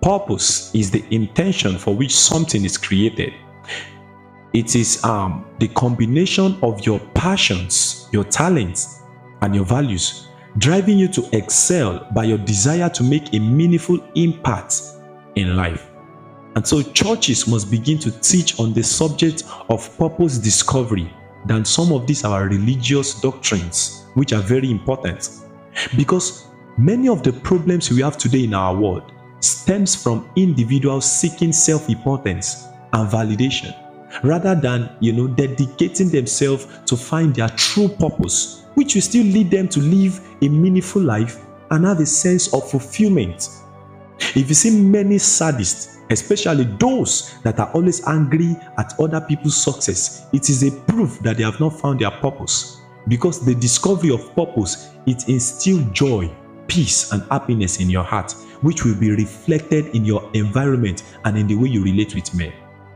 Purpose is the intention for which something is created. It is the combination of your passions, your talents, and your values, driving you to excel by your desire to make a meaningful impact in life. And so churches must begin to teach on the subject of purpose discovery than some of these our religious doctrines, which are very important. Because many of the problems we have today in our world stems from individuals seeking self-importance and validation, rather than, dedicating themselves to find their true purpose, which will still lead them to live a meaningful life and have a sense of fulfillment. If you see many sadists, especially those that are always angry at other people's success, it is a proof that they have not found their purpose. Because the discovery of purpose, it instills joy, peace, and happiness in your heart, which will be reflected in your environment and in the way you relate with men.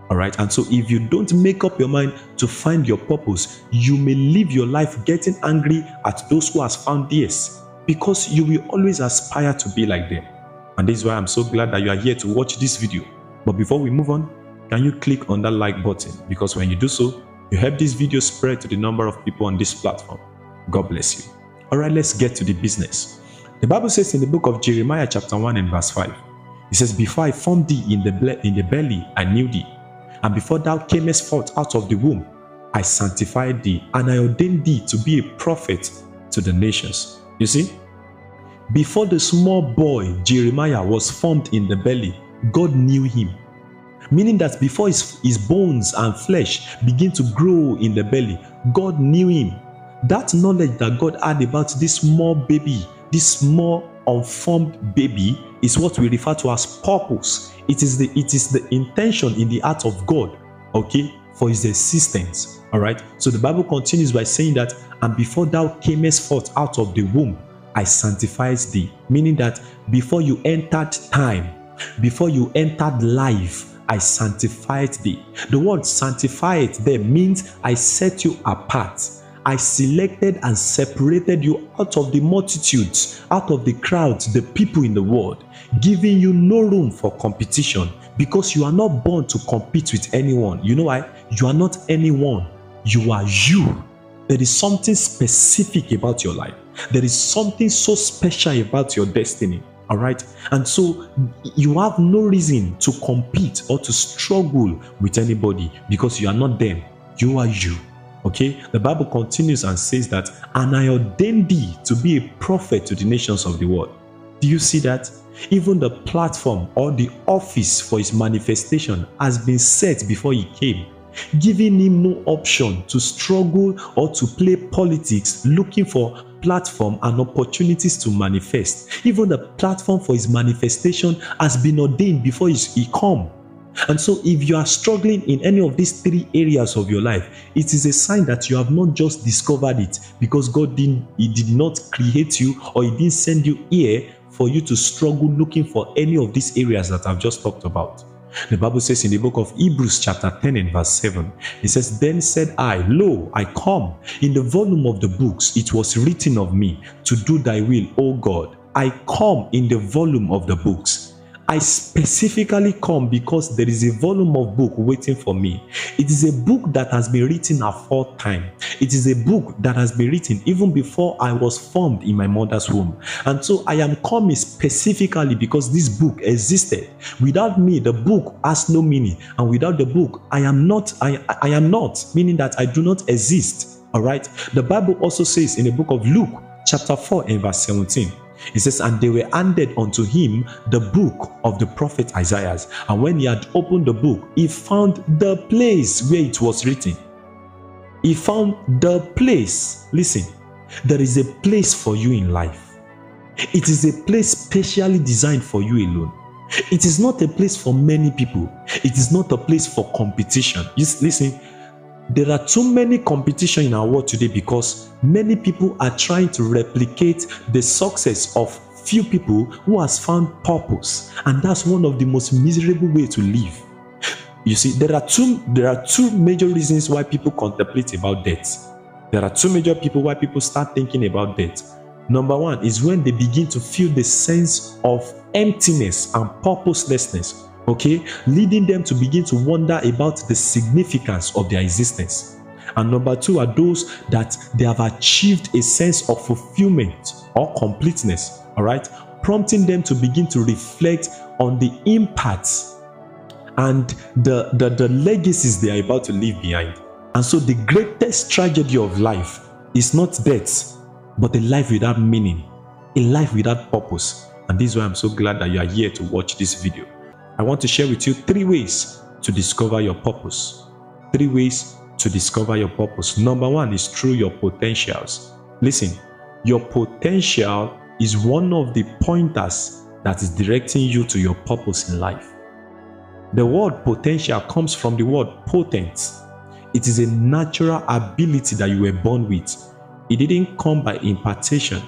All right. And so if you don't make up your mind to find your purpose, you may live your life getting angry at those who has found theirs, because you will always aspire to be like them. And this is why I'm so glad that you are here to watch this video. But before we move on, can you click on that like button? Because when you do so, you help this video spread to the number of people on this platform. God bless you. All right, let's get to the business. The Bible says in the book of Jeremiah chapter 1 and verse 5, it says, "Before I formed thee in the belly, I knew thee. And before thou camest forth out of the womb, I sanctified thee, and I ordained thee to be a prophet to the nations." You see, before the small boy Jeremiah was formed in the belly, God knew him. Meaning that before his bones and flesh begin to grow in the belly, God knew him. That knowledge that God had about this small baby, this small unformed baby, is what we refer to as purpose. It is the intention in the heart of God, okay, for his existence. All right. So the Bible continues by saying that, "And before thou camest forth out of the womb, I sanctified thee," meaning that before you entered time, before you entered life, I sanctified thee. The word sanctified there means I set you apart. I selected and separated you out of the multitudes, out of the crowds, the people in the world, giving you no room for competition, because you are not born to compete with anyone. You know why? You are not anyone. You are you. There is something specific about your life. There is something so special about your destiny. All right. And so you have no reason to compete or to struggle with anybody, because you are not them. You are you. Okay. The Bible continues and says that, "And I ordained thee to be a prophet to the nations of the world." Do you see that? Even the platform or the office for his manifestation has been set before he came, giving him no option to struggle or to play politics, looking for platform and opportunities to manifest. Even the platform for his manifestation has been ordained before he come. And so if you are struggling in any of these three areas of your life, it is a sign that you have not just discovered it, because God did not create you, or he didn't send you here for you to struggle looking for any of these areas that I've just talked about. The Bible says in the book of Hebrews chapter 10 and verse 7, it says, "Then said I, Lo, I come. In the volume of the books it was written of me, to do thy will, O God. I come in the volume of the books." I specifically come because there is a volume of book waiting for me. It is a book that has been written aforetime. It is a book that has been written even before I was formed in my mother's womb. And so I am coming specifically because this book existed. Without me, the book has no meaning. And without the book, I am not, meaning that I do not exist. All right. The Bible also says in the book of Luke, chapter 4 and verse 17, it says, "And they were handed unto him the book of the prophet Isaiah. And when he had opened the book, he found the place where it was written." He found the place. Listen, there is a place for you in life. It is a place specially designed for you alone. It is not a place for many people. It is not a place for competition. Listen, there are too many competition in our world today, because many people are trying to replicate the success of few people who has found purpose, and that's one of the most miserable way to live. You see, there are two major reasons why people contemplate about death. There are two major people why people start thinking about death. Number one is when they begin to feel the sense of emptiness and purposelessness, okay, leading them to begin to wonder about the significance of their existence. And number two are those that they have achieved a sense of fulfillment or completeness, all right, prompting them to begin to reflect on the impacts and the legacies they are about to leave behind. And so the greatest tragedy of life is not death, but a life without meaning, a life without purpose. And this is why I'm so glad that you are here to watch this video. I want to share with you 3 ways to discover your purpose. 3 ways to discover your purpose. Number one is through your potentials. Listen, your potential is one of the pointers that is directing you to your purpose in life. The word potential comes from the word potent. It is a natural ability that you were born with. It didn't come by impartation.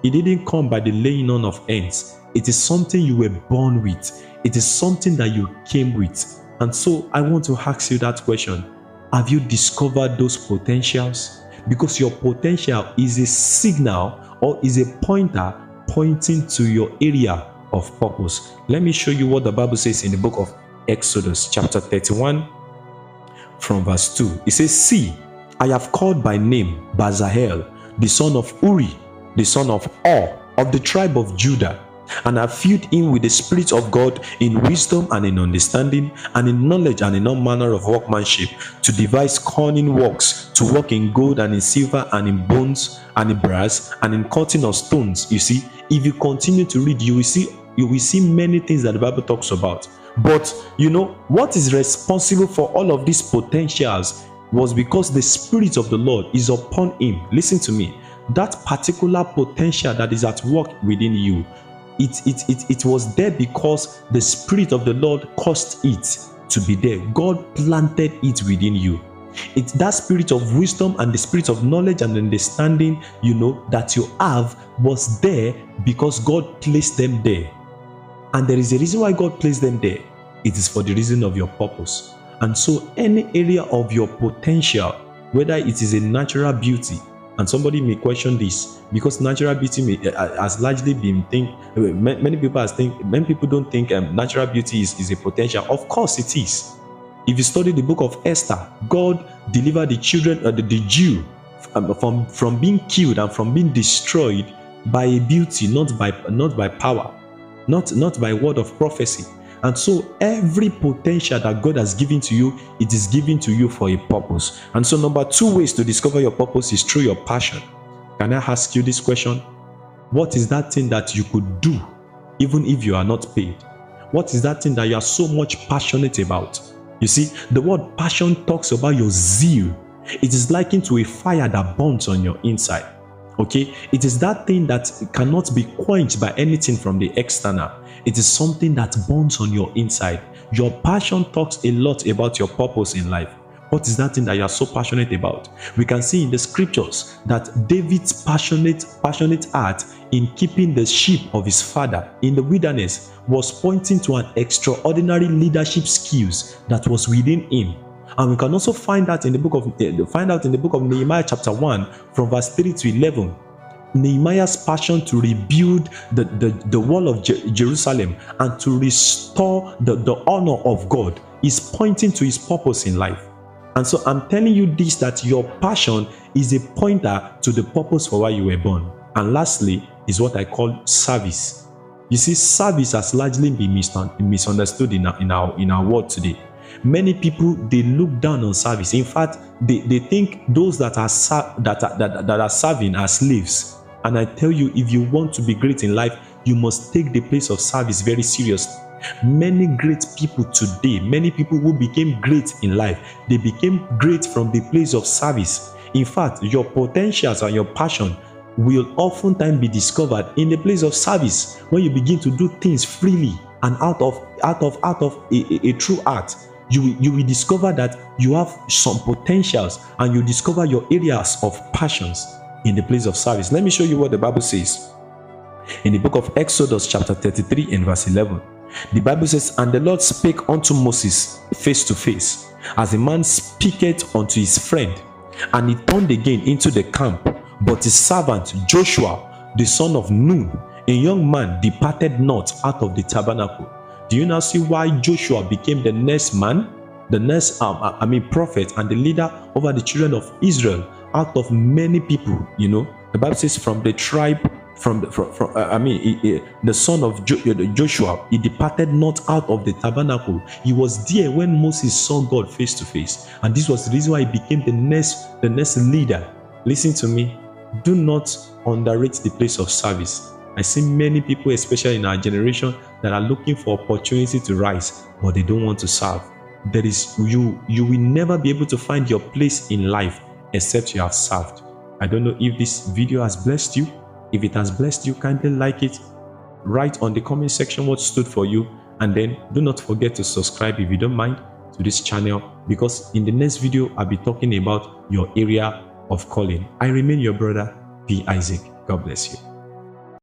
It didn't come by the laying on of hands. It is something you were born with. It is something that you came with. And so I want to ask you that question. Have you discovered those potentials? Because your potential is a signal or is a pointer pointing to your area of purpose. Let me show you what the Bible says in the book of Exodus chapter 31 from verse 2. It says, "See, I have called by name Bezalel, the son of Uri, the son of Hur, of the tribe of Judah, and have filled him with the Spirit of God in wisdom and in understanding and in knowledge and in all manner of workmanship, to devise cunning works, to work in gold and in silver and in bronze and in brass and in cutting of stones." You see, if you continue to read, you will see many things that the Bible talks about. But you know what is responsible for all of these potentials was because the Spirit of the Lord is upon him. Listen to me. That particular potential that is at work within you, it was there because the Spirit of the Lord caused it to be there. God planted it within you. It's that spirit of wisdom and the spirit of knowledge and understanding, that you have was there because God placed them there. And there is a reason why God placed them there. It is for the reason of your purpose. And so any area of your potential, whether it is a natural beauty, and somebody may question this because natural beauty has largely been many people don't think natural beauty is a potential. Of course it is. If you study the book of Esther, God delivered the children, the Jew, from being killed and from being destroyed by a beauty, not by power, not by word of prophecy. And so every potential that God has given to you, it is given to you for a purpose. And so number 2 ways to discover your purpose is through your passion. Can I ask you this question? What is that thing that you could do even if you are not paid? What is that thing that you are so much passionate about? You see, the word passion talks about your zeal. It is likened to a fire that burns on your inside. Okay, it is that thing that cannot be quenched by anything from the external. It is something that burns on your inside. Your passion talks a lot about your purpose in life. What is that thing that you are so passionate about? We can see in the scriptures that David's passionate heart in keeping the sheep of his father in the wilderness was pointing to an extraordinary leadership skills that was within him. And we can also find that in the book of Nehemiah chapter 1 from verse 3 to 11. Nehemiah's passion to rebuild the wall of Jerusalem and to restore the honor of God is pointing to his purpose in life. And so I'm telling you this, that your passion is a pointer to the purpose for why you were born. And lastly is what I call service. You see, service has largely been misunderstood in our world today. Many people, they look down on service. In fact, they think those that are serving are slaves. And I tell you, if you want to be great in life, you must take the place of service very seriously. Many great people today, many people who became great in life, they became great from the place of service. In fact, your potentials and your passion will oftentimes be discovered in the place of service, when you begin to do things freely and out of a true heart. You will discover that you have some potentials, and you discover your areas of passions in the place of service. Let me show you what the Bible says in the book of Exodus chapter 33 and verse 11. The Bible says, "And the Lord spake unto Moses face to face, as a man speaketh unto his friend. And he turned again into the camp, but his servant Joshua the son of Nun, a young man, departed not out of the tabernacle. Do you now see why Joshua became the next man, the next prophet and the leader over the children of Israel out of many people? You know, the Bible says from the tribe, the son of Joshua, he departed not out of the tabernacle. He was there when Moses saw God face to face, and this was the reason why he became the next leader. Listen to me, do not underrate the place of service. I see many people, especially in our generation, that are looking for opportunity to rise, but they don't want to serve. There is you will never be able to find your place in life except you have served. I don't know if this video has blessed you. If it has blessed you, kindly like it. Write on the comment section what stood for you, and then do not forget to subscribe if you don't mind to this channel, because in the next video I'll be talking about your area of calling. I remain your brother P. Isaac. God bless you.